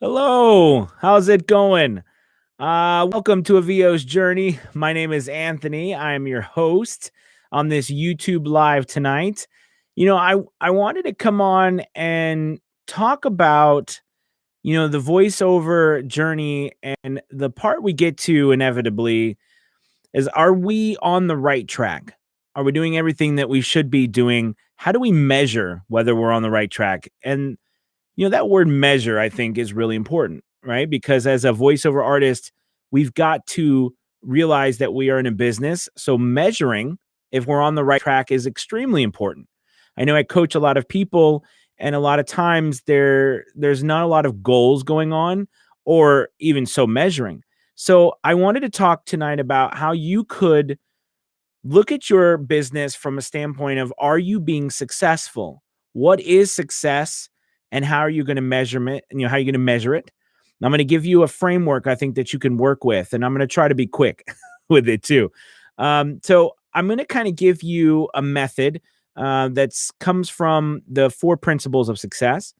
Hello, how's it going? Welcome to a VO's Journey. My name is Anthony. I am your host on this YouTube live tonight. I wanted to come on and talk about, the voiceover journey, and the part we get to inevitably is, are we on the right track? Are we doing everything that we should be doing? How do we measure whether we're on the right track? And that word measure, I think, is really important, right? Because as a voiceover artist, we've got to realize that we are in a business. So measuring if we're on the right track is extremely important. I know I coach a lot of people, and a lot of times there's not a lot of goals going on, or even so measuring. So I wanted to talk tonight about how you could look at your business from a standpoint of, are you being successful? What is success, and how are you going to measure it? And how are you going to measure it? And I'm going to give you a framework I think that you can work with, and I'm going to try to be quick with it too. So I'm going to kind of give you a method that comes from the Four Principles of Success.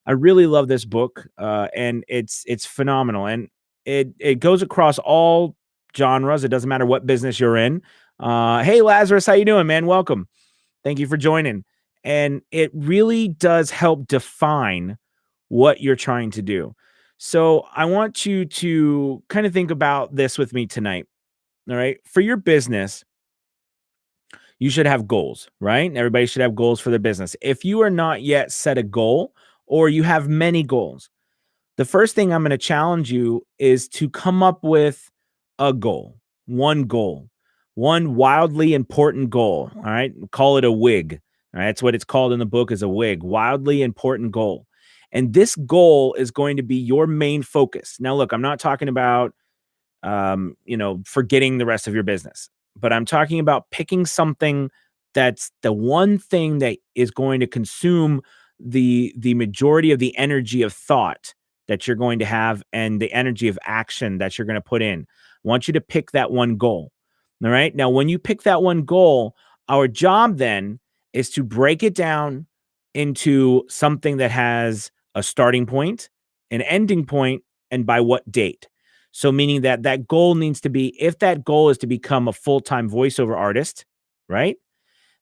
I really love this book, and it's phenomenal, and it goes across all genres. It doesn't matter what business you're in. Hey, Lazarus, how you doing, man? Welcome. Thank you for joining. And it really does help define what you're trying to do. So I want you to kind of think about this with me tonight. All right. For your business, you should have goals, right? Everybody should have goals for their business. If you are not yet set a goal, or you have many goals, the first thing I'm going to challenge you is to come up with a goal, one wildly important goal. All right. Call it a WIG. All right. That's what it's called in the book, is a WIG, wildly important goal. And this goal is going to be your main focus. Now, look, I'm not talking about, forgetting the rest of your business, but I'm talking about picking something that's the one thing that is going to consume the majority of the energy of thought that you're going to have, and the energy of action that you're going to put in. I want you to pick that one goal. All right. Now, when you pick that one goal, our job then is to break it down into something that has a starting point, an ending point, and by what date. So, meaning that that goal needs to be, if that goal is to become a full-time voiceover artist, right?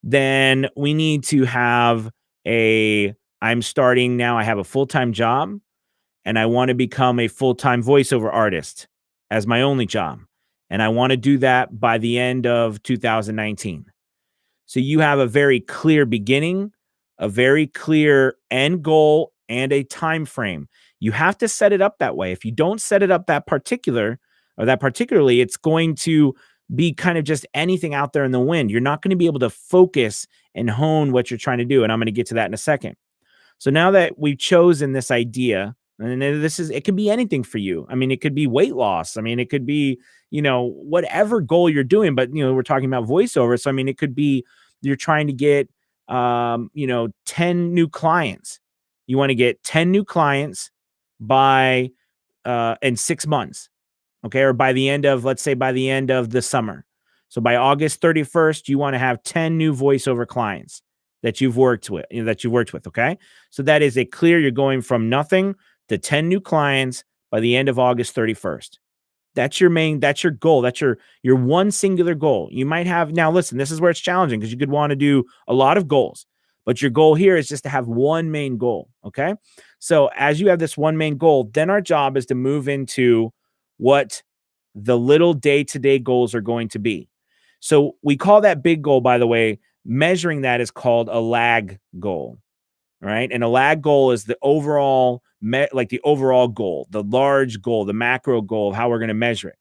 Then we need to have I'm starting now, I have a full-time job, and I want to become a full-time voiceover artist as my only job. And I want to do that by the end of 2019. So you have a very clear beginning, a very clear end goal, and a time frame. You have to set it up that way. If you don't set it up that particularly, it's going to be kind of just anything out there in the wind. You're not going to be able to focus and hone what you're trying to do. And I'm going to get to that in a second. So now that we've chosen this idea, and it can be anything for you. I mean, it could be weight loss. I mean, it could be, whatever goal you're doing, but, we're talking about voiceover. So, I mean, it could be you're trying to get, 10 new clients. You want to get 10 new clients by, in 6 months. Okay. Or by the end of, let's say by the end of the summer. So by August 31st, you want to have 10 new voiceover clients that you've worked with, Okay. So that is a clear, you're going from nothing to 10 new clients by the end of August 31st. That's your goal. That's your one singular goal. You might have, now listen, this is where it's challenging, because you could want to do a lot of goals, but your goal here is just to have one main goal. Okay. So as you have this one main goal, then our job is to move into what the little day-to-day goals are going to be. So we call that big goal, by the way, measuring that is called a lag goal. Right. And a lag goal is the overall, the overall goal, the large goal, the macro goal of how we're going to measure it.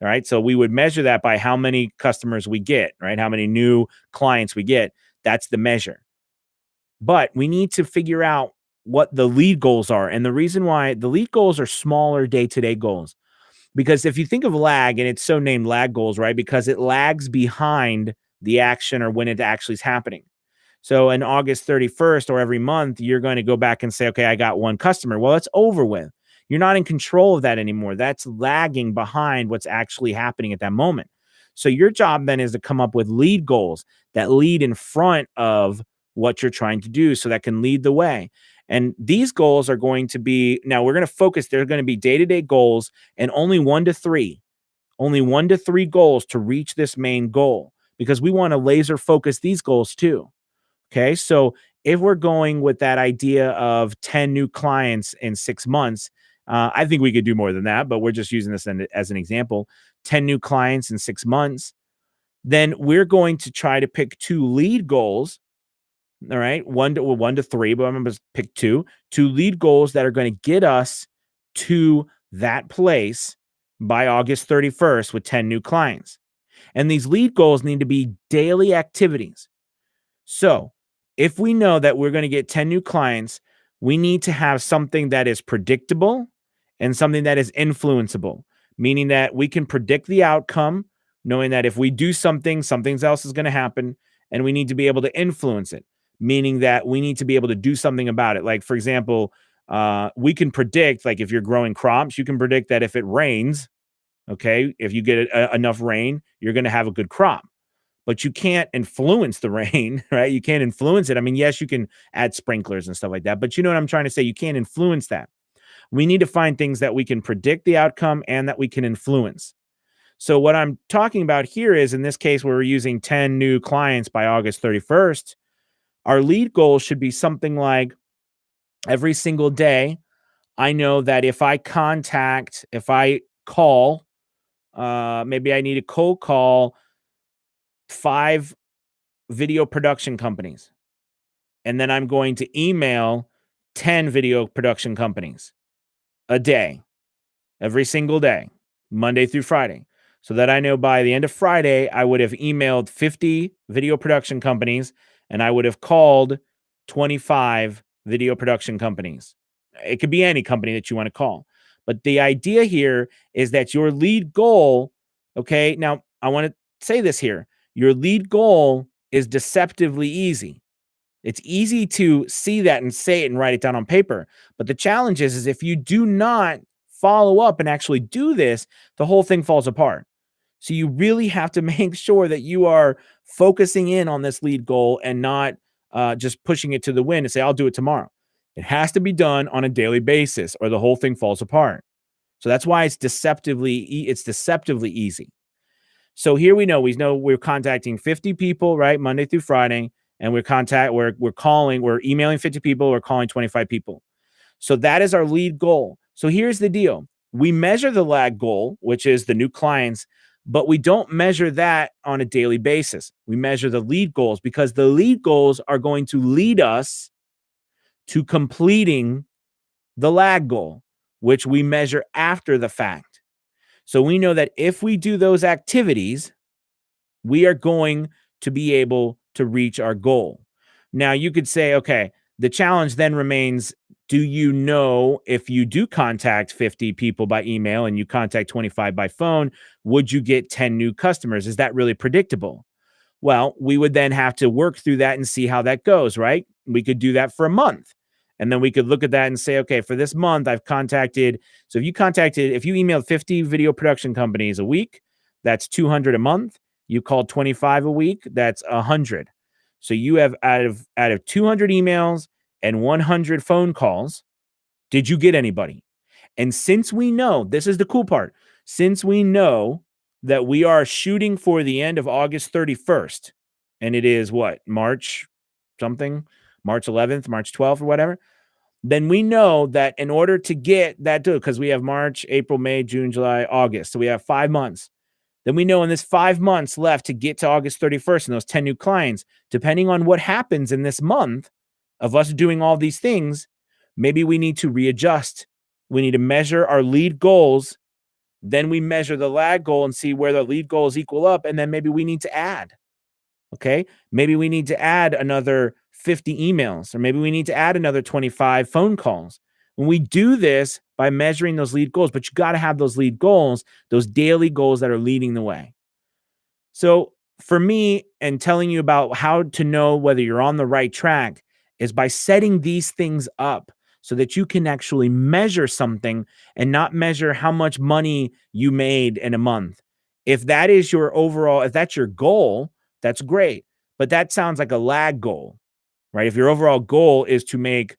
All right. So we would measure that by how many customers we get, right? How many new clients we get. That's the measure. But we need to figure out what the lead goals are. And the reason why the lead goals are smaller day-to-day goals, because if you think of lag, and it's so named lag goals, right? Because it lags behind the action, or when it actually is happening. So in August 31st, or every month, you're going to go back and say, okay, I got one customer. Well, it's over with. You're not in control of that anymore. That's lagging behind what's actually happening at that moment. So your job then is to come up with lead goals that lead in front of what you're trying to do, so that can lead the way. And these goals are going to be, now we're going to focus, they're going to be day-to-day goals, and only 1 to 3 goals to reach this main goal, because we want to laser focus these goals too. Okay. So if we're going with that idea of 10 new clients in 6 months, I think we could do more than that, but we're just using this as an example. 10 new clients in 6 months, then we're going to try to pick 2 lead goals. All right. 1 to 3, but I'm going to pick two lead goals that are going to get us to that place by August 31st with 10 new clients. And these lead goals need to be daily activities. So if we know that we're going to get 10 new clients, we need to have something that is predictable and something that is influenceable, meaning that we can predict the outcome, knowing that if we do something, something else is going to happen, and we need to be able to influence it, meaning that we need to be able to do something about it. Like, for example, we can predict, like if you're growing crops, you can predict that if it rains, okay, if you get enough rain, you're going to have a good crop. But you can't influence the rain, right? You can't influence it. I mean, yes, you can add sprinklers and stuff like that, but you know what I'm trying to say? You can't influence that. We need to find things that we can predict the outcome and that we can influence. So what I'm talking about here is, in this case, where we're using 10 new clients by August 31st, our lead goal should be something like, every single day, I know that if I call, maybe I need to cold call 5 video production companies. And then I'm going to email 10 video production companies a day, every single day, Monday through Friday. So that I know by the end of Friday, I would have emailed 50 video production companies and I would have called 25 video production companies. It could be any company that you want to call. But the idea here is that your lead goal, okay, now I want to say this here. Your lead goal is deceptively easy. It's easy to see that and say it and write it down on paper. But the challenge is if you do not follow up and actually do this, the whole thing falls apart. So you really have to make sure that you are focusing in on this lead goal and not just pushing it to the wind and say, I'll do it tomorrow. It has to be done on a daily basis or the whole thing falls apart. So that's why it's deceptively easy. So here we know we're contacting 50 people, right? Monday through Friday. And we're emailing 50 people, we're calling 25 people. So that is our lead goal. So here's the deal. We measure the lag goal, which is the new clients, but we don't measure that on a daily basis. We measure the lead goals because the lead goals are going to lead us to completing the lag goal, which we measure after the fact. So we know that if we do those activities, we are going to be able to reach our goal. Now, you could say, okay, the challenge then remains, do you know if you do contact 50 people by email and you contact 25 by phone, would you get 10 new customers? Is that really predictable? Well, we would then have to work through that and see how that goes, right? We could do that for a month. And then we could look at that and say, okay, for this month, if you emailed 50 video production companies a week, that's 200 a month. You called 25 a week, that's 100. So you have out of 200 emails and 100 phone calls, did you get anybody? And since we know, this is the cool part, since we know that we are shooting for the end of August 31st, and it is what, March 11th, March 12th or whatever, then we know that in order to get that done, because we have March, April, May, June, July, August, so we have 5 months. Then we know in this 5 months left to get to August 31st and those 10 new clients, depending on what happens in this month of us doing all these things, maybe we need to readjust. We need to measure our lead goals. Then we measure the lag goal and see where the lead goals equal up. And then maybe we need to add. Okay. Maybe we need to add another 50 emails, or maybe we need to add another 25 phone calls. When we do this by measuring those lead goals, but you got to have those lead goals, those daily goals that are leading the way. So for me, and telling you about how to know whether you're on the right track is by setting these things up so that you can actually measure something and not measure how much money you made in a month. If that's your goal, that's great. But that sounds like a lag goal, right? If your overall goal is to make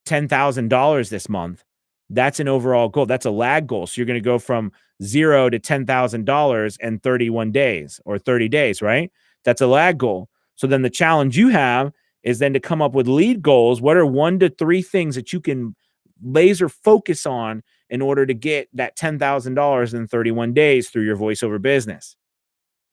$10,000 this month, that's an overall goal. That's a lag goal. So you're going to go from 0 to $10,000 in 31 days or 30 days, right? That's a lag goal. So then the challenge you have is then to come up with lead goals. What are 1 to 3 things that you can laser focus on in order to get that $10,000 in 31 days through your voiceover business?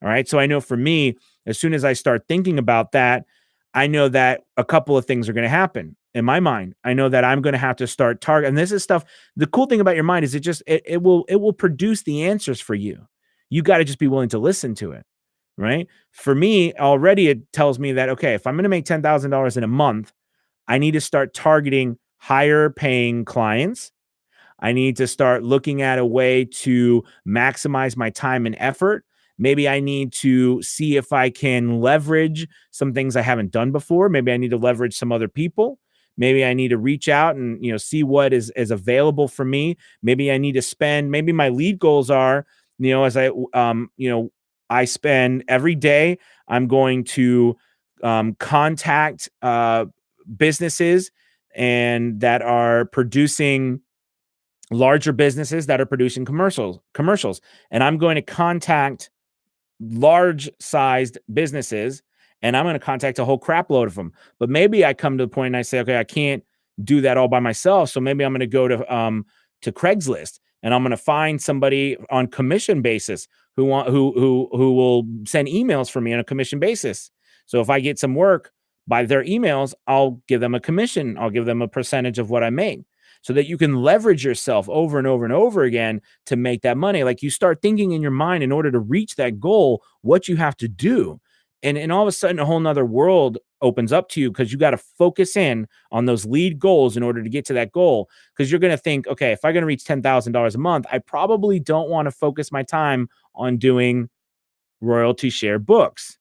All right. So I know for me, as soon as I start thinking about that, I know that a couple of things are going to happen in my mind. I know that I'm going to have to start target. And this is stuff. The cool thing about your mind is it will produce the answers for you. You got to just be willing to listen to it. Right. For me, already it tells me that, okay, if I'm going to make $10,000 in a month, I need to start targeting higher paying clients. I need to start looking at a way to maximize my time and effort. Maybe I need to see if I can leverage some things I haven't done before. Maybe I need to leverage some other people. Maybe I need to reach out and see what is available for me. Maybe I need to spend. Maybe my lead goals are as I spend every day. I'm going to contact businesses and that are producing larger businesses that are producing commercials. And I'm going to contact large sized businesses and I'm going to contact a whole crap load of them. But maybe I come to the point and I say, okay, I can't do that all by myself. So maybe I'm going to go to Craigslist and I'm going to find somebody on commission basis who will send emails for me on a commission basis. So if I get some work by their emails, I'll give them a commission. I'll give them a percentage of what I make, so that you can leverage yourself over and over and over again to make that money. Like you start thinking in your mind in order to reach that goal, what you have to do. And all of a sudden a whole nother world opens up to you because you got to focus in on those lead goals in order to get to that goal. Because you're going to think, okay, if I'm going to reach $10,000 a month, I probably don't want to focus my time on doing royalty share books.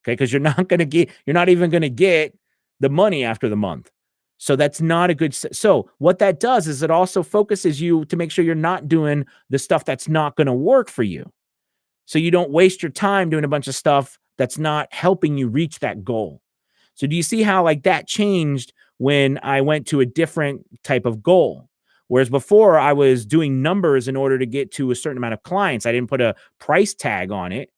Okay. Because you're not even going to get the money after the month. So that's not a good. So what that does is it also focuses you to make sure you're not doing the stuff that's not going to work for you. So you don't waste your time doing a bunch of stuff that's not helping you reach that goal. So do you see how like that changed when I went to a different type of goal? Whereas before I was doing numbers in order to get to a certain amount of clients. I didn't put a price tag on it.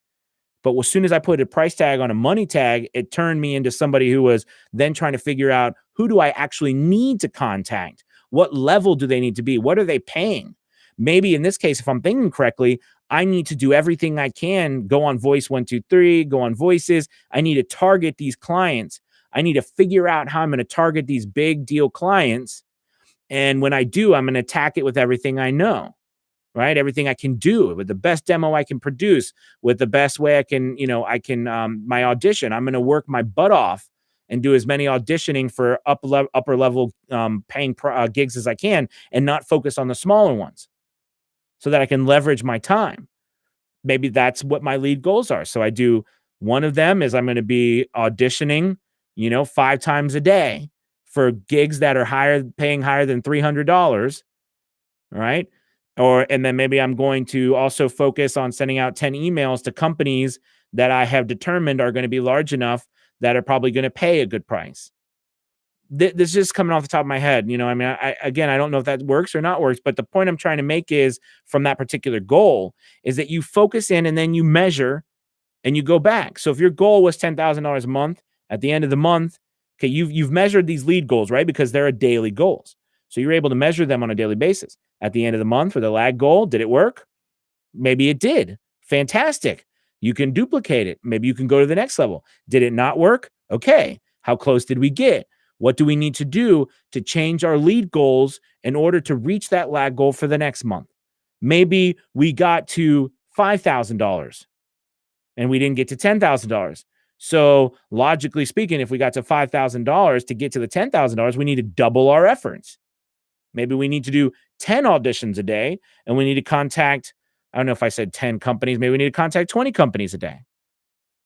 But as soon as I put a price tag on a money tag, it turned me into somebody who was then trying to figure out, who do I actually need to contact? What level do they need to be? What are they paying? Maybe in this case, if I'm thinking correctly, I need to do everything I can, go on Voice 123, go on Voices. I need to target these clients. I need to figure out how I'm going to target these big deal clients. And when I do, I'm going to attack it with everything I know. Right? Everything I can do with the best demo I can produce, with the best way I can, my audition, I'm going to work my butt off and do as many auditioning for upper level paying gigs as I can and not focus on the smaller ones so that I can leverage my time. Maybe that's what my lead goals are. So I do, one of them is I'm going to be auditioning, 5 times a day for gigs that are paying higher than $300. Right? And then maybe I'm going to also focus on sending out 10 emails to companies that I have determined are going to be large enough that are probably going to pay a good price. This is just coming off the top of my head. I don't know if that works or not works, but the point I'm trying to make is from that particular goal is that you focus in and then you measure and you go back. So if your goal was $10,000 a month, at the end of the month, okay, you've measured these lead goals, right? Because they're daily goals. So you're able to measure them on a daily basis. At the end of the month for the lag goal, did it work? Maybe it did. Fantastic. You can duplicate it. Maybe you can go to the next level. Did it not work? Okay. How close did we get? What do we need to do to change our lead goals in order to reach that lag goal for the next month? Maybe we got to $5,000 and we didn't get to $10,000. So logically speaking, if we got to $5,000 to get to the $10,000, we need to double our efforts. Maybe we need to do 10 auditions a day and we need to contact, I don't know if I said 10 companies, maybe we need to contact 20 companies a day.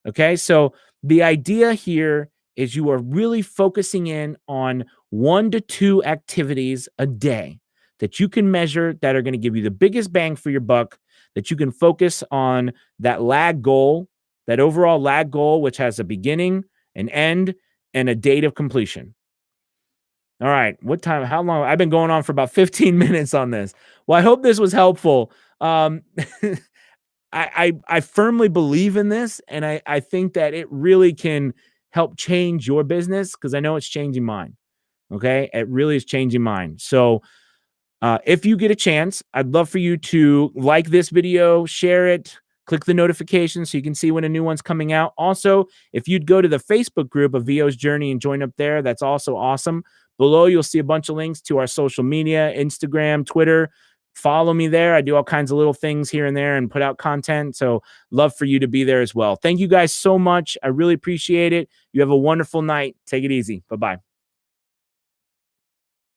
Okay. So the idea here is you are really focusing in on 1 to 2 activities a day that you can measure that are going to give you the biggest bang for your buck, that you can focus on that lag goal, that overall lag goal, which has a beginning, an end, and a date of completion. All right. What time? How long? I've been going on for about 15 minutes on this. Well, I hope this was helpful. I firmly believe in this, and I think that it really can help change your business because I know it's changing mine. Okay, it really is changing mine. So if you get a chance, I'd love for you to like this video, share it, click the notification so you can see when a new one's coming out. Also, if you'd go to the Facebook group of VO's Journey and join up there, that's also awesome. Below, you'll see a bunch of links to our social media, Instagram, Twitter. Follow me there. I do all kinds of little things here and there and put out content. So, love for you to be there as well. Thank you guys so much. I really appreciate it. You have a wonderful night. Take it easy. Bye bye.